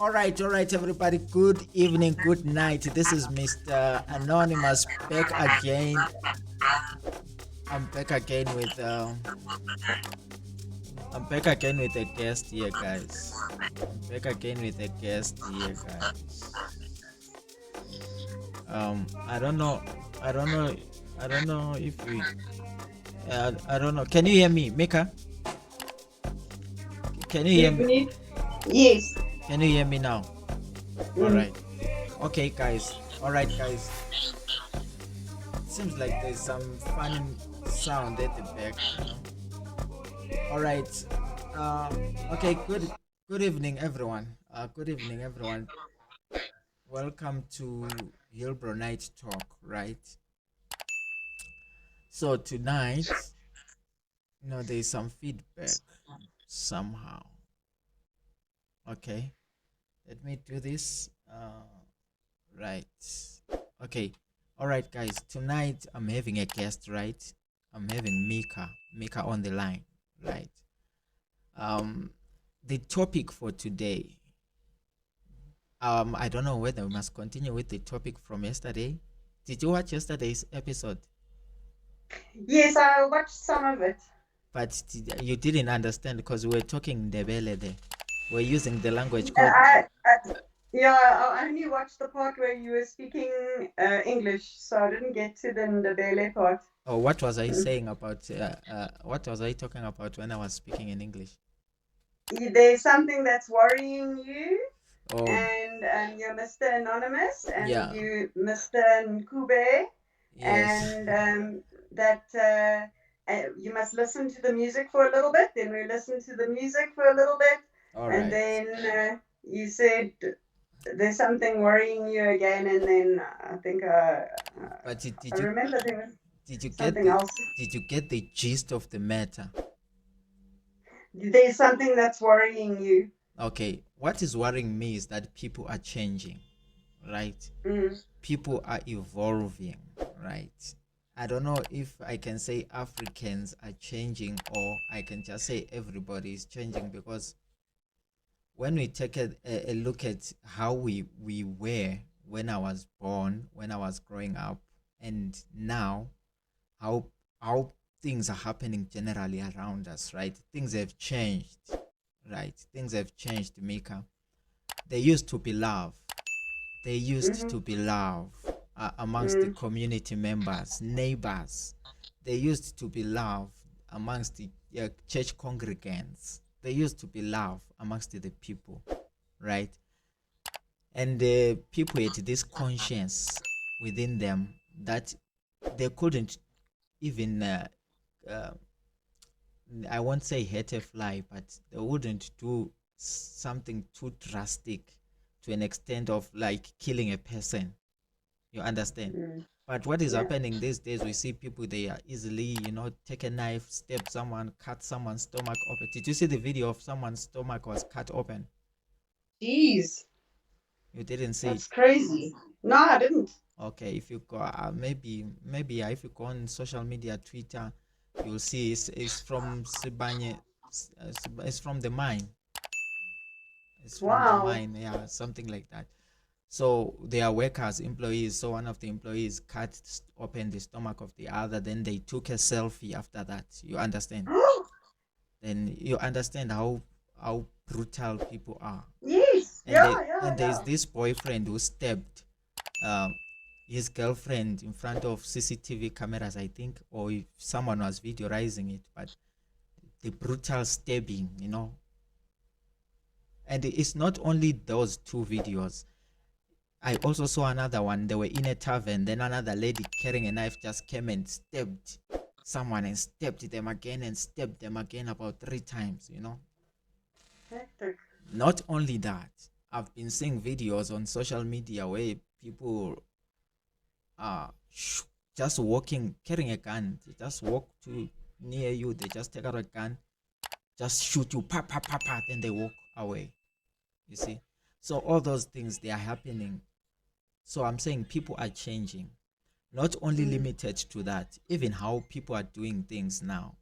All right, everybody. Good evening, good night. This is Mr. Anonymous back again. I'm back again with a guest here, guys. I'm back again with a guest here, guys. I don't know, I don't know, I don't know if we, I don't know. Can you hear me, Mika? Can you hear me? Yes. Can you hear me now? All Mm. right. Okay, guys. All right, guys. Seems like there's some funny sound at the back, you know. All right. Okay. Good evening, everyone. Good evening, everyone. Welcome to Hillbrow Night Talk. Right. So tonight, there's some feedback somehow. Okay. Let me do this. Right. Okay. All right, guys. Tonight I'm having a guest. Right. I'm having Mika on the line. Right. Um, the topic for today. I don't know whether we must continue with the topic from yesterday. Did you watch yesterday's episode? Yes, I watched some of it. But you didn't understand because we were talking Ndebele there. We're using the language called. Yeah, I only watched the part where you were speaking English, so I didn't get to the Ndebele part. Oh, what was I saying about? What was I talking about when I was speaking in English? There's something that's worrying you, Oh, and you're Mr. Anonymous, and yeah. you Mr. Nkube, Yes. and that you must listen to the music for a little bit. Then we listened to the music for a little bit, All and right. then you said there's something worrying you again, and then I think But I remember there was did you get something the else. did you get the gist of the matter? There's something that's worrying you. Okay, what is worrying me is that people are changing, right? Mm. People are evolving, right? I don't know if I can say Africans are changing or I can just say everybody is changing, because when we take a look at how we were when I was born, when I was growing up, and now how how things are happening generally around us, right? Things have changed, right? Things have changed, Mika. There used to be love. There used Mm-hmm. to be love amongst the Mm. community members, neighbors. There used to be love amongst the church congregants. There used to be love amongst the people, right? And people had this conscience within them that they couldn't even, uh, I won't say hate a fly, but they wouldn't do something too drastic to an extent of like killing a person. You understand? Mm. But what is Yeah. happening these days, we see people, they are easily, take a knife, stab someone, cut someone's stomach open. Did you see the video of someone's stomach was cut open? Jeez, You didn't see it. that's crazy. No, I didn't. Okay, if you go, maybe if you go on social media, Twitter, you'll see it's from Sibanye, it's from the mine. It's from the Wow. mine, yeah, something like that. So they are workers, employees. So one of the employees cut open the stomach of the other. Then they took a selfie after that. You understand? Then you understand how brutal people are. Yes. And Yeah, they, yeah, and there's yeah. this boyfriend who stabbed um, his girlfriend in front of CCTV cameras, I think, or if someone was videoizing it. But the brutal stabbing, and it's not only those two videos. I also saw another one. They were in a tavern. Then another lady carrying a knife just came and stabbed someone and stabbed them again and stabbed them again about 3 times. Hectic. Not only that, I've been seeing videos on social media where people are just walking, carrying a gun. They just walk to near you. They just take out a gun, just shoot you, pa pa pa pa, then they walk away. You see? So all those things, they are happening. So I'm saying people are changing. Not only Mm. limited to that, even how people are doing things now.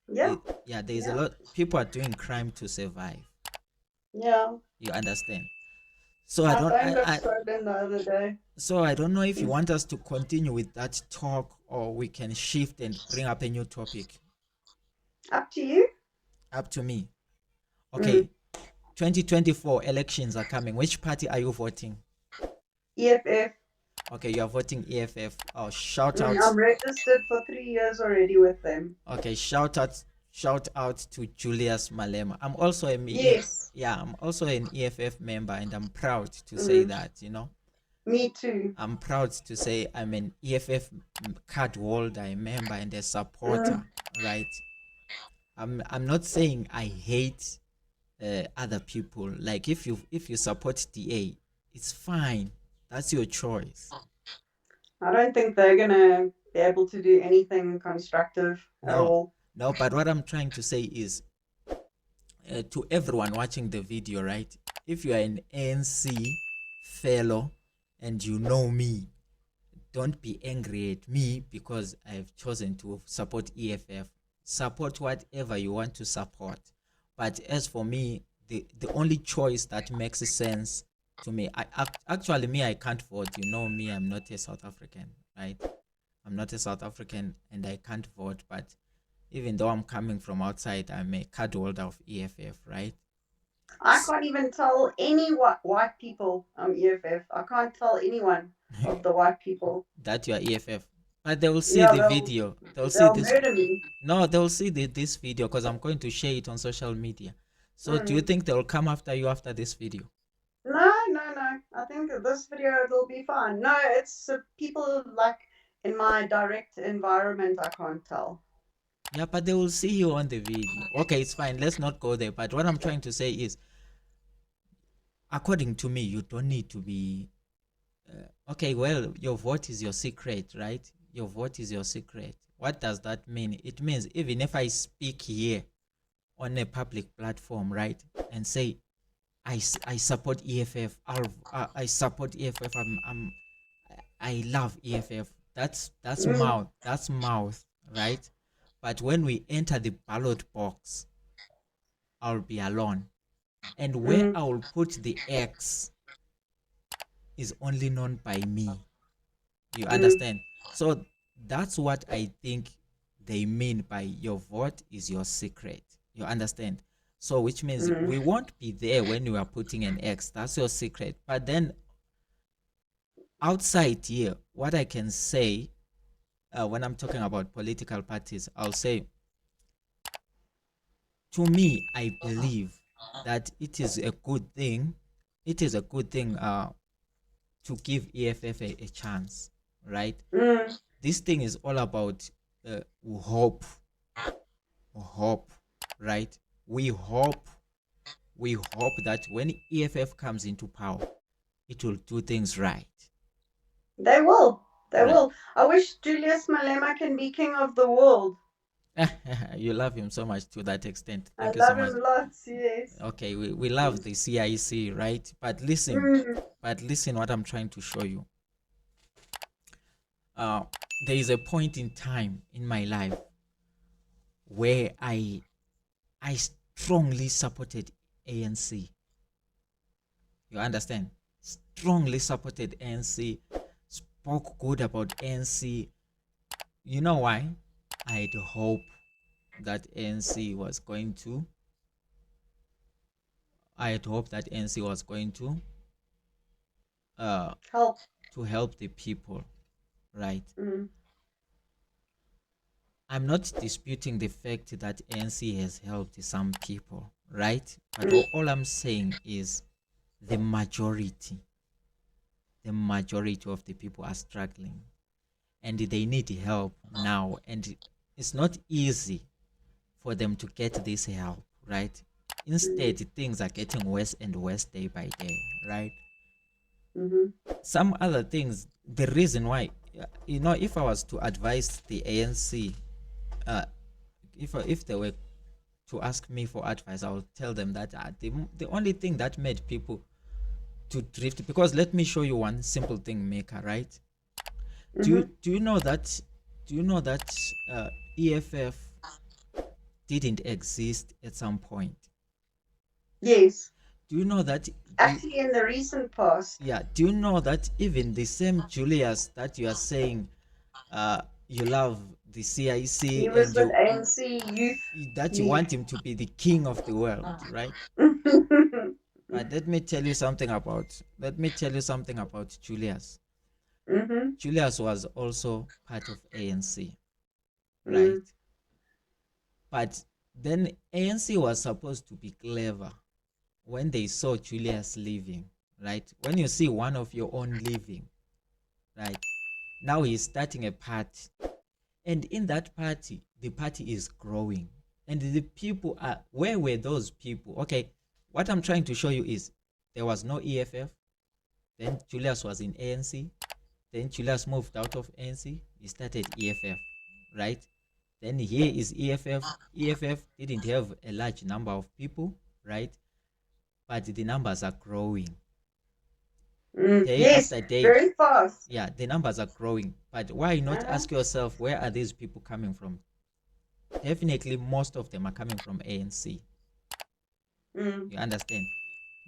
Yeah, Yeah, there's a yeah, lot. People are doing crime to survive. yeah. You understand? So I My don't phone got I stolen the other day. so I don't know if you want us to continue with that talk or we can shift and bring up a new topic. Up to you. Up to me. Mm. Okay. 2024 elections are coming. Which party are you voting? EFF. Okay, you are voting EFF. Oh, shout out. I'm registered for 3 years already with them. Okay, shout out to Julius Malema. I'm also Yes. yeah, I'm also an EFF member and I'm proud to say Mm. that, you know. Me too. I'm proud to say I'm an EFF card holder, a member and a supporter, Mm. right? I'm not saying I hate other people. Like if you support DA, it's fine. That's your choice. I don't think they're gonna be able to do anything constructive at No, all. no. But what I'm trying to say is to everyone watching the video, right? If you are an ANC fellow and you know me, don't be angry at me because I've chosen to support EFF. Support whatever you want to support. But as for me, the only choice that makes sense to me, actually me, I can't vote. You know me, I'm not a South African, right? I'm not a South African and I can't vote. But even though I'm coming from outside, I'm a card holder of EFF, right? I can't even tell any white people I'm EFF. I can't tell anyone of the white people. That you are EFF. But they will see Yeah, the video. They'll see they'll this. murder me. No, they'll see this video because I'm going to share it on social media. So do you Mm. think they'll come after you after this video? No, no, no. I think this video will be fine. No, it's people like in my direct environment. I can't tell. Yeah, but they will see you on the video. Okay, it's fine. Let's not go there. But what I'm trying to say is, according to me, you don't need to be. Okay, well, your vote is your secret, right? Your vote is your secret. What does that mean? It means even if I speak here on a public platform, right, and say I support EFF. I support EFF. I love EFF. That's Mm. mouth. That's mouth, right? But when we enter the ballot box, I'll be alone, and where Mm. I will put the X is only known by me. You Mm. understand? So that's what I think they mean by your vote is your secret. You understand? So which means Mm. we won't be there when you are putting an X. That's your secret. But then outside here, what I can say when I'm talking about political parties, I'll say, to me, I believe that it is a good thing. It is a good thing to give EFF a chance, right? Mm. This thing is all about hope, hope, right? We hope, we hope that when EFF comes into power, it will do things right, They will. They right? will. I wish Julius Malema can be king of the world. You love him so much to that extent. I Thank you so love much. him lots. Yes. Okay, we love the CIC, right? Mm. But listen what I'm trying to show you. There is a point in time in my life where I strongly supported ANC. You understand? Strongly supported ANC, spoke good about ANC. You know why? I had hope that ANC was going to I had hoped that ANC was going uh Help. to help the people, right? Mm. I'm not disputing the fact that ANC has helped some people, right? But Mm. all I'm saying is the majority of the people are struggling and they need help now. And it's not easy for them to get this help, right? Instead, things are getting worse and worse day by day, right? Mm-hmm. Some other things, the reason why, you know, if I was to advise the ANC, if they were to ask me for advice, I would tell them that the only thing that made people to drift, because let me show you one simple thing, Maker, right? Mm-hmm. Do you know that EFF didn't exist at some point? Yes. Do you know that? Actually, in the recent past. Yeah. Do you know that even the same Julius that you are saying, you love the CIC He was and with ANC youth. that you want him to be the king of the world, right? But let me tell you something about Julius. Julius was also part of ANC, right? But then ANC was supposed to be clever when they saw Julius leaving, right? When you see one of your own leaving, right? Now he's starting a party. And in that party, the party is growing. And the people are, where were those people? Okay, what I'm trying to show you is there was no EFF. Then Julius was in ANC. Then Julius moved out of ANC. He started EFF, right? Then here is EFF. EFF didn't have a large number of people, right? But the numbers are growing. Day Yes, after day. very fast. Yeah, the numbers are growing. But why not ask yourself, where are these people coming from? Definitely, most of them are coming from ANC. You understand?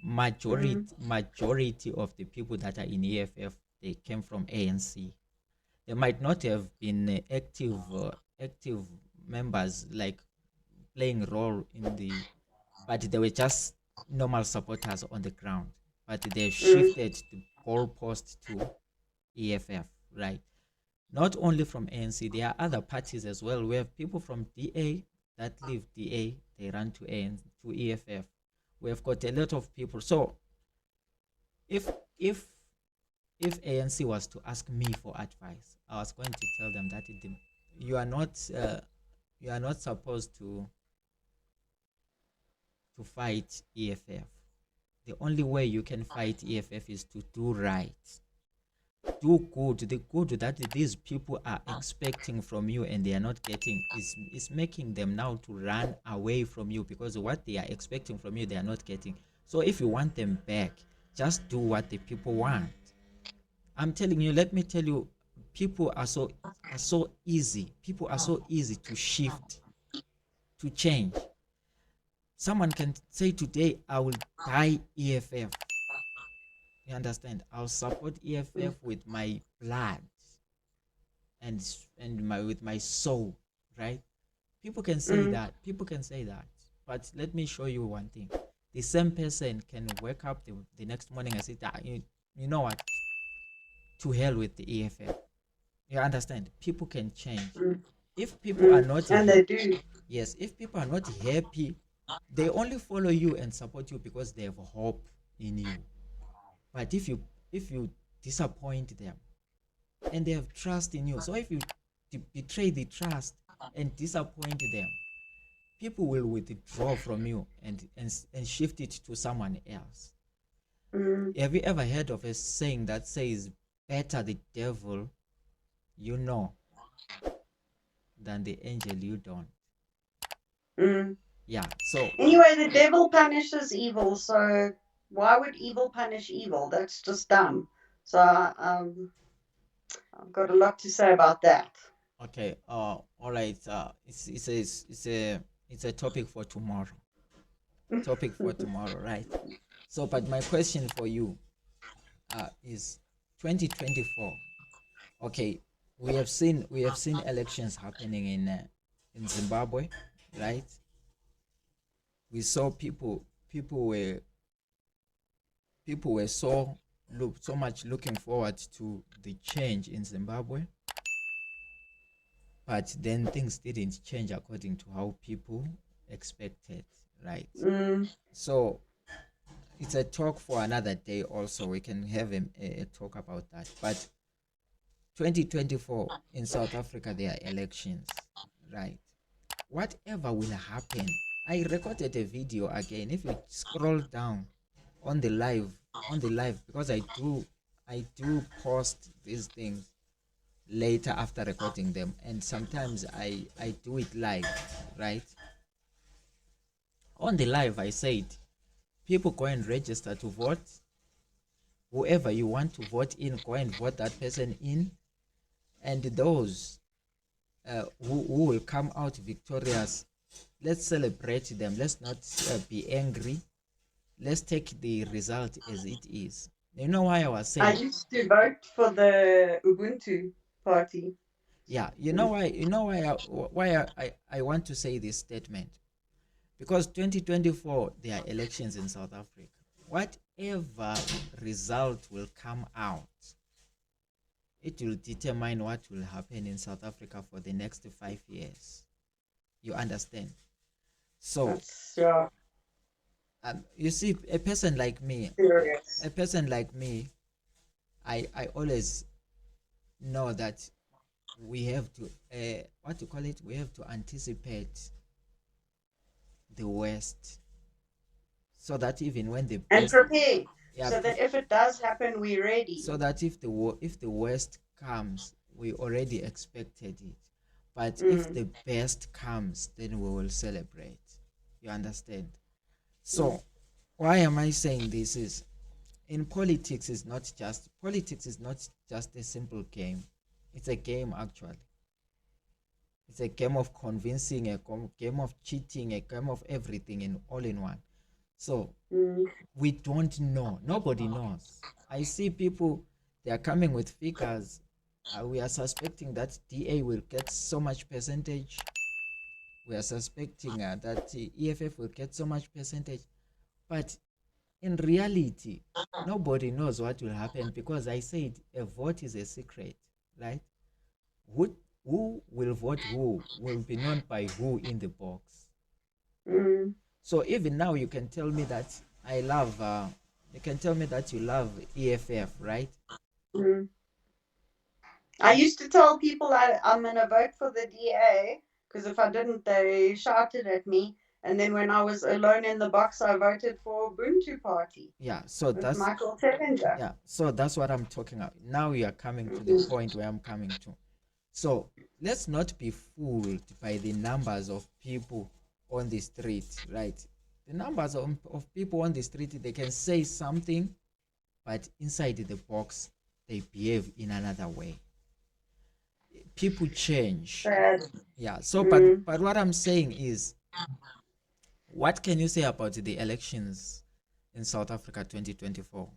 Majority of the people that are in EFF, they came from ANC. They might not have been active members, like playing a role in the, but they were just normal supporters on the ground. But they've shifted the goalpost to EFF, right? Not only from ANC, there are other parties as well. We have people from DA that leave DA, they run to EFF. We have got a lot of people. So if ANC was to ask me for advice, I was going to tell them that you are not supposed to fight EFF. The only way you can fight EFF is to do right. Do good. The good that these people are expecting from you and they are not getting is making them now to run away from you, because what they are expecting from you they are not getting. So if you want them back, just do what the people want. I'm telling you, let me tell you, people are so easy. People are so easy to shift, to change. Someone can say today, I will buy EFF. You understand? I'll support EFF with my blood and with my soul, right? People can say that. People can say that. But let me show you one thing. The same person can wake up the next morning and say, you know what? To hell with the EFF. You understand? People can change. If people are not and they do. Yes, if people are not happy, they only follow you and support you because they have hope in you. But if you disappoint them and they have trust in you, so if you betray the trust and disappoint them, people will withdraw from you and shift it to someone else. Have you ever heard of a saying that says, better the devil you know than the angel you don't? Yeah, so anyway, the devil punishes evil, so why would evil punish evil? That's just dumb. So I've got a lot to say about that. okay, all right, it's a topic for tomorrow. Right? So but my question for you is 2024. Okay, we have seen elections happening in Zimbabwe, right? We saw people were so much looking forward to the change in Zimbabwe, but then things didn't change according to how people expected, right? So it's a talk for another day. Also, we can have a talk about that. But 2024 in South Africa, there are elections, right? Whatever will happen, I recorded a video again. If you scroll down on the live, because I do post these things later after recording them, and sometimes I do it live, right? On the live, I said, people go and register to vote. Whoever you want to vote in, go and vote that person in. And those who will come out victorious, let's celebrate them. Let's not be angry. let's take the result as it is. You know why I was I saying, used to vote for the Ubuntu party. yeah, Mm. why I want to say this statement. Because 2024, there are elections in South Africa. Whatever result will come out, it will determine what will happen in South Africa for the next 5 years. You understand? So, That's yeah, you see, serious. a person like me, I always know that we have to, what to call it? We have to anticipate the worst, so that even when the And best, prepare yeah, so that if it does happen, we're so ready. that if the worst comes, we already expected it. But if Mm. the best comes, then we will celebrate. You understand? Mm. So why am I saying this? Is in politics is not just a simple game. It's a game actually. It's a game of convincing, game of cheating, a game of everything in all in one. So Mm. we don't know. Nobody knows. I see people, they are coming with figures. We are suspecting that DA will get so much percentage. We are suspecting that EFF will get so much percentage. But in reality, nobody knows what will happen, because I said a vote is a secret, right? Who will vote who will be known by who in the box. Mm. So even now, you can tell me that I love, you can tell me that you love EFF, right? Mm. I used to tell people I'm going to vote for the DA because if I didn't, they shouted at me. And then when I was alone in the box, I voted for Ubuntu Party Yeah. So with that's, Michael Tellinger. yeah. So that's what I'm talking about. Now you are coming to the Mm. point where I'm coming to. So let's not be fooled by the numbers of people on the street, right? The numbers of people on the street, they can say something, but inside the box, they behave in another way. People change. Sad. Yeah. So, Mm. but what I'm saying is, what can you say about the elections in South Africa 2024?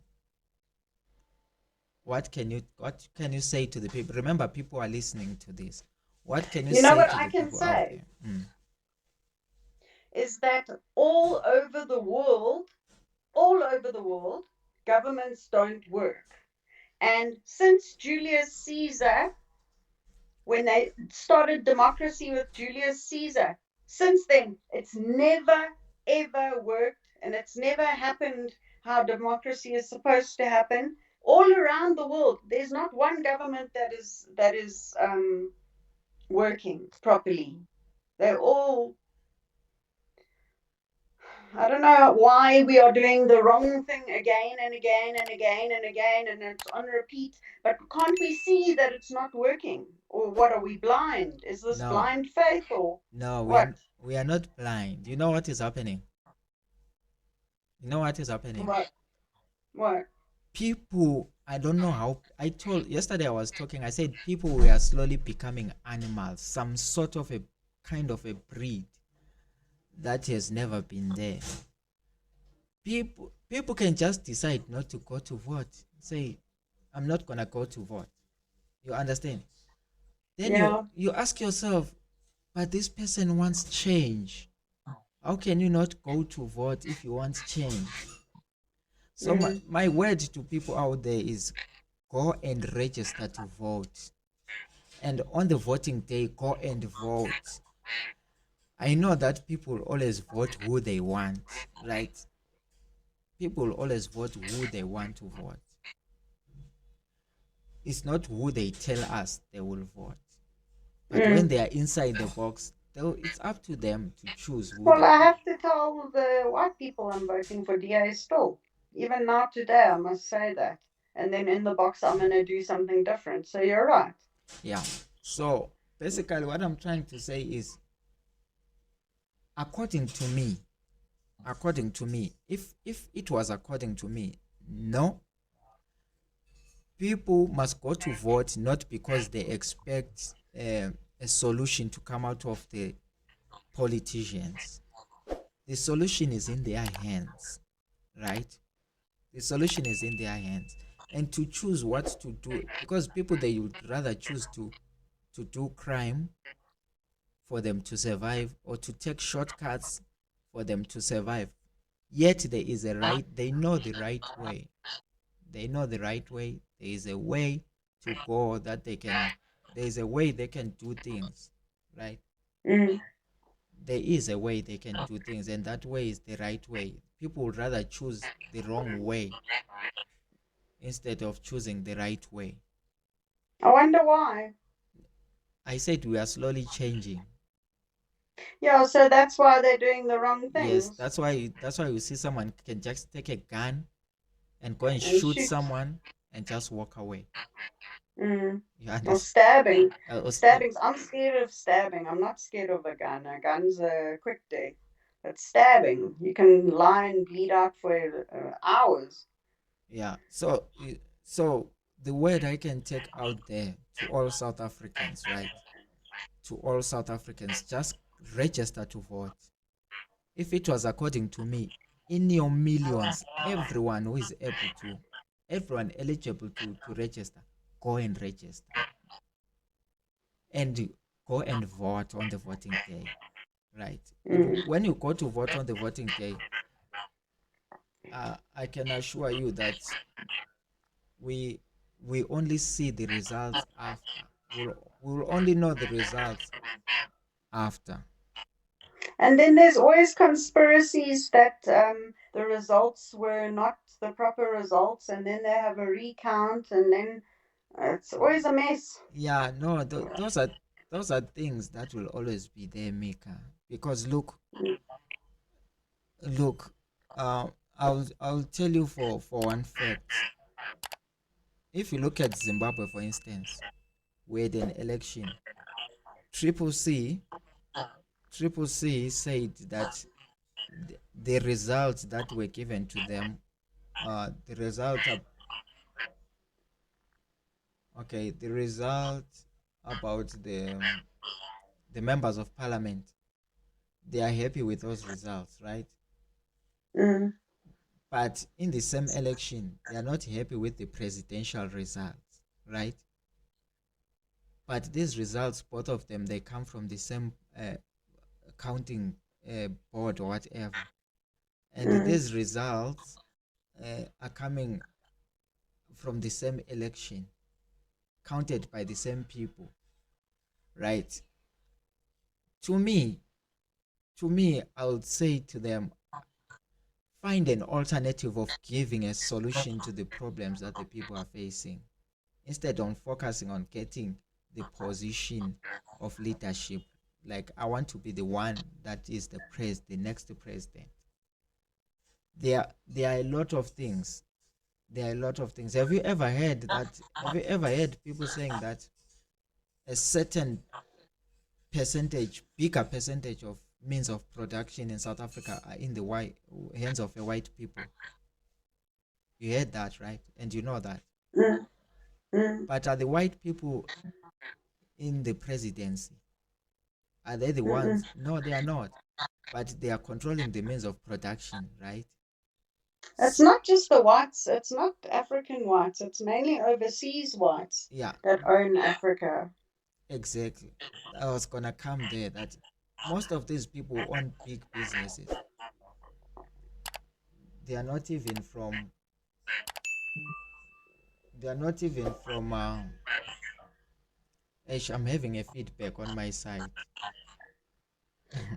What can you say to the people? Remember, people are listening to this. What can you You know say what to I the can people out say there? is that all over the world, governments don't work. And since Julius Caesar, when they started democracy with Julius Caesar, since then, it's never, ever worked and it's never happened how democracy is supposed to happen. All around the world, there's not one government that is working properly. They're all I don't know why we are doing the wrong thing again and again and again and again, and it's on repeat. But can't we see that it's not working? Or what are we blind? Is this No, blind faith or no, what? we are not blind. You know what is happening? You know what is happening? What? What? People, I don't know how. I told yesterday, I was talking. I said people were slowly becoming animals, some sort of a kind of a breed that has never been there. People can just decide not to go to vote. Say, I'm not gonna go to vote. You understand? Then Yeah. you ask yourself, but this person wants change. How can you not go to vote if you want change? So Mm. my word to people out there is, go and register to vote. And on the voting day, go and vote. I know that people always vote who they want, right? People always vote who they want to vote. It's not who they tell us they will vote. But when Mm. they are inside the box, it's up to them to choose who Well, they. I have to tell the white people I'm voting for DA still. Even now today, I must say that. And then in the box, I'm going to do something different. So you're right. Yeah. So basically, what I'm trying to say is, according to me, if it was according to me, no, people must go to vote not because they expect a solution to come out of the politicians. The solution is in their hands, right? The solution is in their hands. And to choose what to do, because people, they would rather choose to do crime for them to survive, or to take shortcuts for them to survive. Yet there is a right, they know the right way. They know the right way. There is a way to go that they can, there is a way they can do things, right? Mm. There is a way they can do things, and that way is the right way. People would rather choose the wrong way instead of choosing the right way. I wonder why. I said we are slowly changing. Yeah, so that's why they're doing the wrong Yes, things that's why you see someone can just take a gun and go and and shoot shoot. someone and just walk away. Mm. You Or understand? stabbing. Yeah, Stabbings. I'm scared of stabbing. I'm not scared of a gun. A gun's a quick day. But stabbing, you can lie and bleed out for hours. yeah. So the word I can take out there to all South Africans, right? To all South Africans, just register to vote. If it was according to me, in your millions, everyone who is able to, everyone eligible to register, go and register and go and vote on the voting day, right? And Mm. when you go to vote on the voting day, I can assure you that we we only see the results after. We'll only know the results after. And then there's always conspiracies that the results were not the proper results, and then they have a recount, and then it's always a mess. Yeah, no, those are things that will always be there, Mika. Because look, I'll tell you for one fact. If you look at Zimbabwe, for instance, we had an election. Triple C, Triple C said that the results that were given to them, the result of, okay, the result about the members of parliament, they are happy with those results, right? Mm. But in the same election, they are not happy with the presidential results, right? But these results, both of them, they come from the same counting board or whatever. And Mm. these results are coming from the same election, counted by the same people, right? To me, I would say to them, find an alternative of giving a solution to the problems that the people are facing, instead of focusing on getting the position of leadership. Like, I want to be the one that is the next president. There are a lot of things. There are a lot of things. Have you ever heard that? Have you ever heard people saying that a certain percentage, bigger percentage of means of production in South Africa are in the hands of the white people? You heard that, right? And you know that. Mm. Mm. But are the white people in the presidency? Are they the Mm. ones? No, they are not. But they are controlling the means of production, right? It's S- not just the whites, it's not African whites, it's mainly overseas whites yeah, that own Africa. exactly. I was gonna come there. That most of these people own big businesses. They are not even from. They are not even from. I'm having a feedback on my side.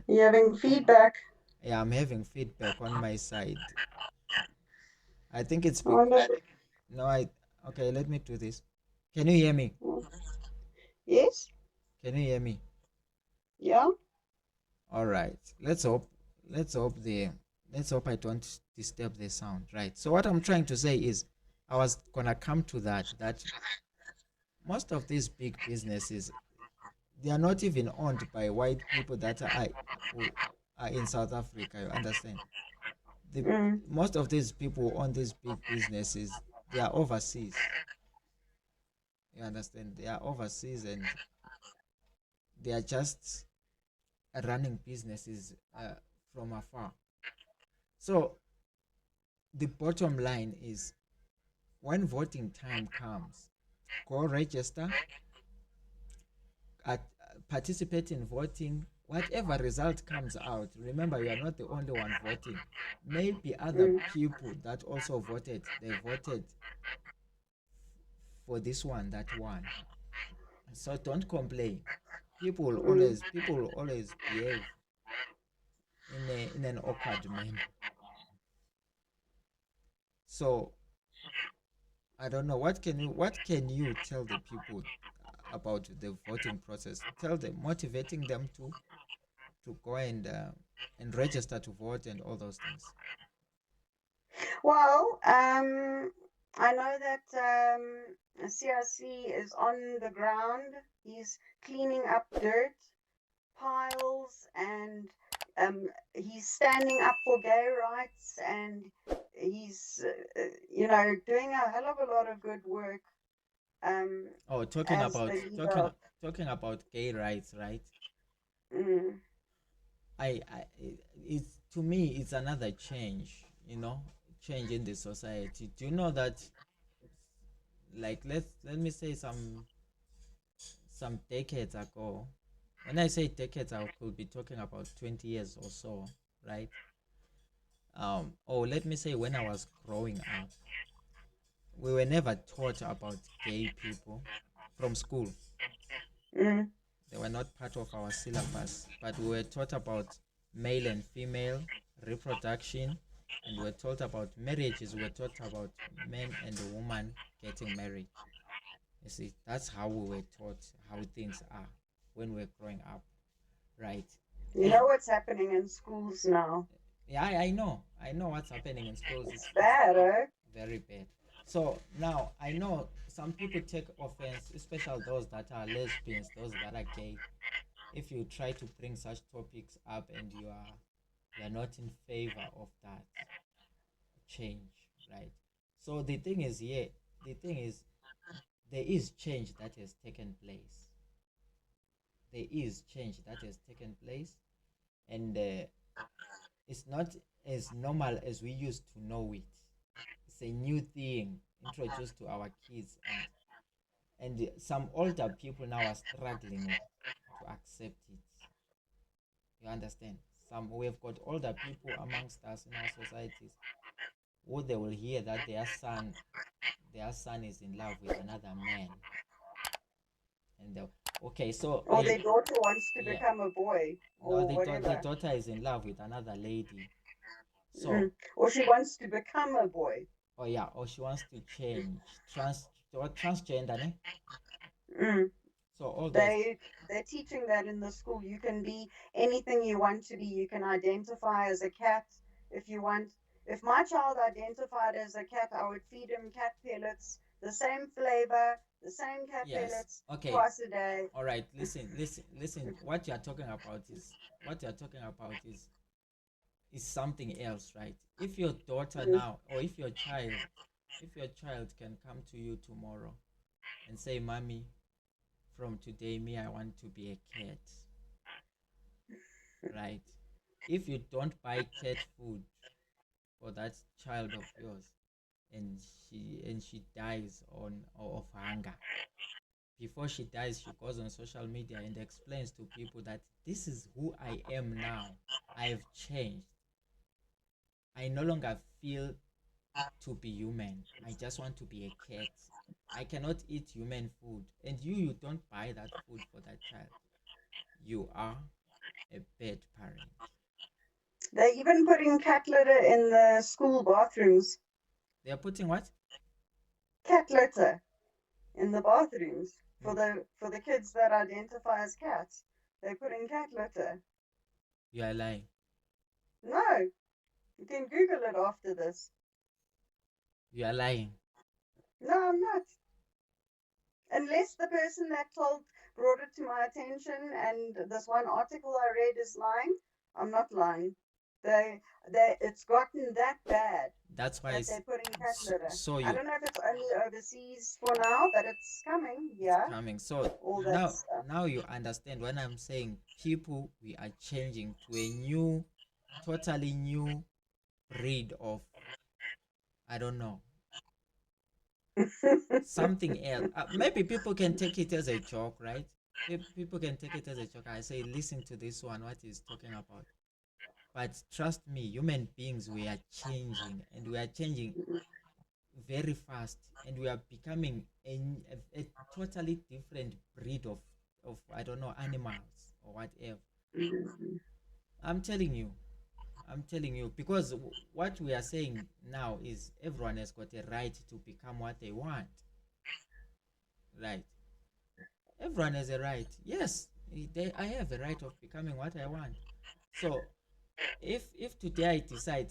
You're having feedback. Yeah, I'm having feedback on my side. I think it's I big. wonder. No, I. Okay, let me do this. Can you hear me? Yes? Can you hear me? Yeah? All right. Let's hope. Let's hope the. Let's hope I don't disturb the sound. Right. So what I'm trying to say is, I was gonna come to that. That most of these big businesses, they are not even owned by white people that who are in South Africa. You understand? The Mm. Most of these people who own these big businesses, they are overseas. You understand? They are overseas, and they are just running businesses from afar. So the bottom line is, when voting time comes, go register, participate in voting. Whatever result comes out, remember, you are not the only one voting. Maybe other Mm, people that also voted, they voted for this one that won. So don't complain. mm. People will always behave in an awkward manner. So I don't know, what can you tell the people about the voting process? Tell them, motivating them to go and register to vote and all those things. Well, I know that CRC is on the ground. He's cleaning up dirt piles, and he's standing up for gay rights, and he's doing a hell of a lot of good work um, Oh, as the leader of. talking about gay rights, right? Mm, I it's, to me, it's another change, change in the society. Do you know that, like, let me say, some decades ago, when I say decades, I could be talking about 20 years or so, right? Or let me say, when I was growing up, we were never taught about gay people from school. mm, They were not part of our syllabus, but we were taught about male and female reproduction, and we were taught about marriages. We were taught about men and a woman getting married. You see, that's how we were taught how things are when we were growing up, right? you And know what's happening in schools now? yeah, I know what's happening in schools. It's It's bad, eh? very bad. So now I know some people take offense, especially those that are lesbians, those that are gay, if you try to bring such topics up and you are not in favor of that change, right? So the thing is, there is change that has taken place. There is change that has taken place, and it's not as normal as we used to know it. It's a new thing introduced to our kids, and some older people now are struggling to accept it. You understand? We've got older people amongst us in our societies who they will hear that their son is in love with another man, and okay, so Or their daughter wants to yeah, become a boy, no, or the whatever. daughter is in love with another lady. So, Mm. Or she wants to become a boy. oh yeah, or she wants to change transgender, ne? Mm. So all those, They're teaching that in the school. You can be anything you want to be. You can identify as a cat if you want. If my child identified as a cat, I would feed him cat pellets, the same flavor, the same cat yes, pellets okay, twice a day. all right. Listen. What you are talking about is something else, right? If your daughter Mm. now, or if your child can come to you tomorrow and say, "Mommy, from today, me, I want to be a cat," right? If you don't buy cat food for that child of yours, and she dies of hunger, before she dies, she goes on social media and explains to people that this is who I am now. I have changed. I no longer feel to be human. I just want to be a cat. I cannot eat human food. And you don't buy that food for that child. You are a bad parent. They're even putting cat litter in the school bathrooms. They are putting what? Cat litter in the bathrooms Mm. for the kids that identify as cats. They're putting cat litter. You are lying. No, you can Google it after this. You are lying. No, I'm not. Unless the person that told brought it to my attention and this one article I read is lying, I'm not lying. It's gotten that bad That's why that they're putting cat so, litter. so I you don't know if it's only overseas for now, but it's coming. it's Yeah, coming. So all that now stuff. now you understand when I'm saying people, we are changing to a new, totally new breed of I don't know, something else. Maybe people can take it as a joke, right? People can take it as a joke. I say, listen to this one, what he's talking about. But trust me, human beings, we are changing, and we are changing very fast, and we are becoming a totally different breed of I don't know, animals or whatever. I'm telling you, I'm telling you, because what we are saying now is everyone has got a right to become what they want, right? Everyone has a right. Yes, I have a right of becoming what I want. So if today I decide,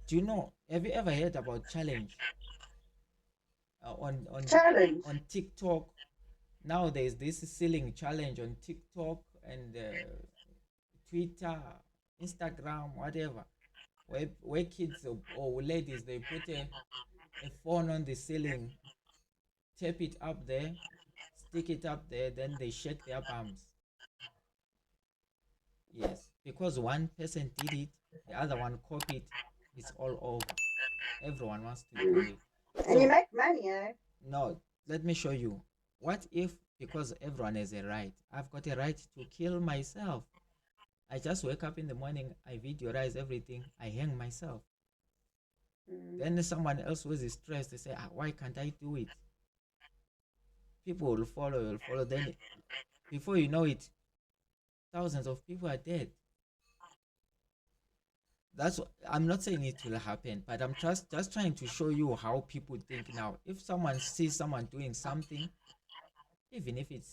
do you know? Have you ever heard about challenge Challenge. on TikTok? Now there's this ceiling challenge on TikTok and Twitter, Instagram, whatever, where kids or ladies, they put a phone on the ceiling, tape it up there, stick it up there, then they shake their bums. Yes, because one person did it, the other one copied, it's all over. Everyone wants to do it. And you So, make money, eh? no, let me show you. What if, because everyone has a right, I've got a right to kill myself? I just wake up in the morning, I videorize everything, I hang myself. Then someone else who is stressed, they say, why can't I do it? People will follow. Then before you know it, thousands of people are dead. That's what, I'm not saying it will happen, but I'm just trying to show you how people think now. If someone sees someone doing something, even if it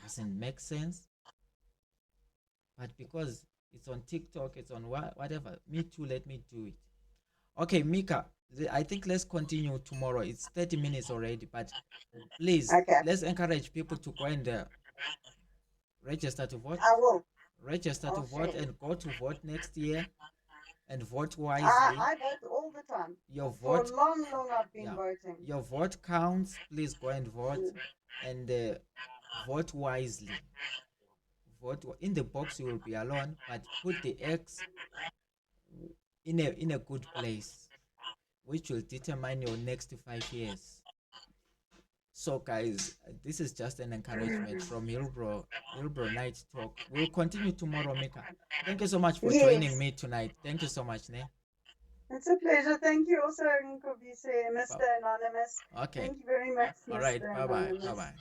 doesn't make sense, but because it's on TikTok, it's on whatever, me too, let me do it. Okay, Mika, I think let's continue tomorrow. It's 30 minutes already, but please, Okay. let's encourage people to go and register to vote. I will. Register to I'll vote share. and go to vote next year and vote I, wisely. I vote all the time. Your For vote, long, long I've been yeah, voting. your vote counts. Please go and vote, and vote wisely. Vote in the box. You will be alone, but put the X in a good place, which will determine your next 5 years. So, guys, this is just an encouragement from Hillbrow Night Talk. We'll continue tomorrow, Mika. Thank you so much for joining Yes. me tonight. Thank you so much, Ne. It's a pleasure. Thank you also, Nkobise, Mr. Anonymous. Okay. Thank you very much, All right. Mr. Bye bye. Bye Anonymous. bye.